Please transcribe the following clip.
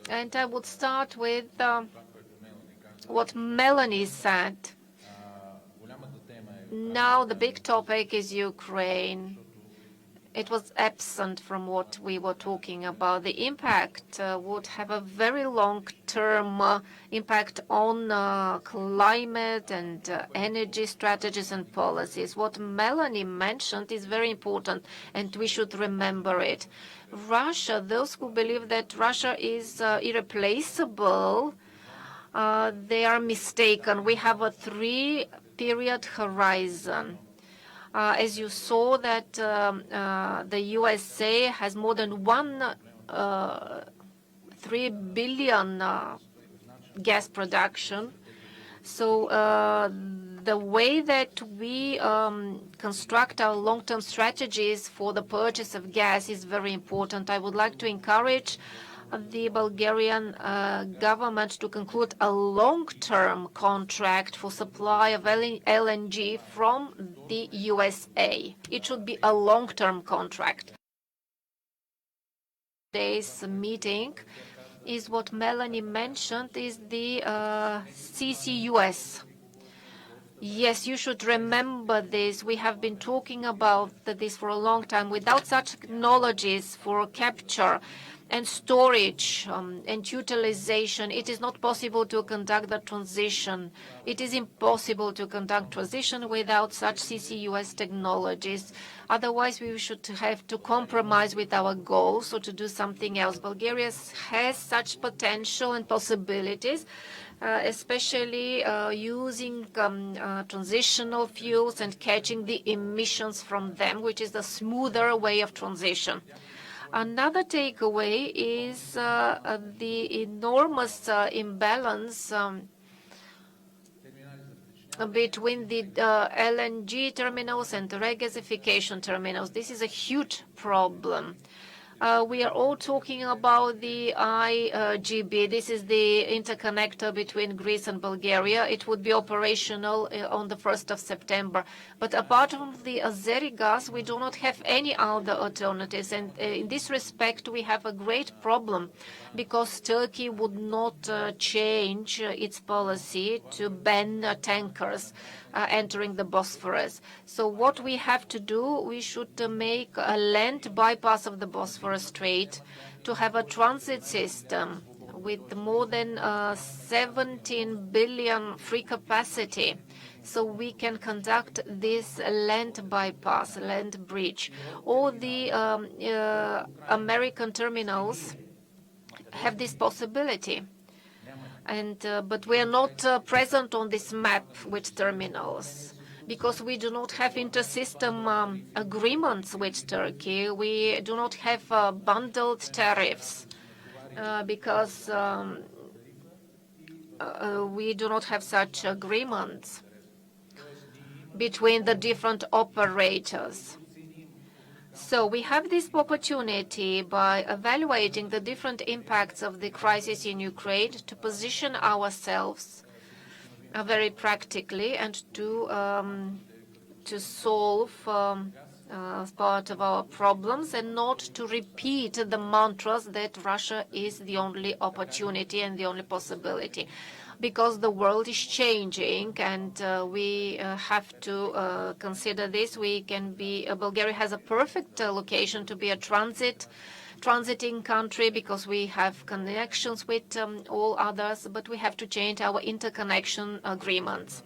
And I would start with what Melanie said. Now the big topic is Ukraine. It was absent from what we were talking about. The impact would have a very long-term impact on climate and energy strategies and policies. What Melanie mentioned is very important, and we should remember it. Russia, those who believe that Russia is irreplaceable, they are mistaken. We have a 3-period horizon. As you saw that the USA has more than 3 billion gas production. So the way that we construct our long-term strategies for the purchase of gas is very important. I would like to encourage the Bulgarian government to conclude a long-term contract for supply of LNG from the USA. It should be a long-term contract. Today's meeting is what Melanie mentioned, is the CCUS. Yes, you should remember this. We have been talking about this for a long time. Without such technologies for capture and storage and utilization, it is not possible to conduct the transition. It is impossible to conduct transition without such CCUS technologies. Otherwise, we should have to compromise with our goals or to do something else. Bulgaria has such potential and possibilities, especially using transitional fuels and catching the emissions from them, which is the smoother way of transition. Another takeaway is the enormous imbalance between the LNG terminals and the regasification terminals. This is a huge problem. We are all talking about the IGB. This is the interconnector between Greece and Bulgaria. It would be operational on the 1st of September. But apart from the Azeri gas, we do not have any other alternatives. And in this respect, we have a great problem because Turkey would not change its policy to ban tankers entering the Bosphorus. So what we have to do, we should make a land bypass of the Bosphorus Strait to have a transit system with more than 17 billion free capacity. So we can conduct this land bypass, land bridge. All the American terminals have this possibility. But we are not present on this map with terminals because we do not have inter-system agreements with Turkey. We do not have bundled tariffs because we do not have such agreements between the different operators. So we have this opportunity by evaluating the different impacts of the crisis in Ukraine to position ourselves very practically and to solve part of our problems and not to repeat the mantras that Russia is the only opportunity and the only possibility. Because the world is changing and we have to consider this. Bulgaria has a perfect location to be a transiting country because we have connections with all others, but we have to change our interconnection agreements.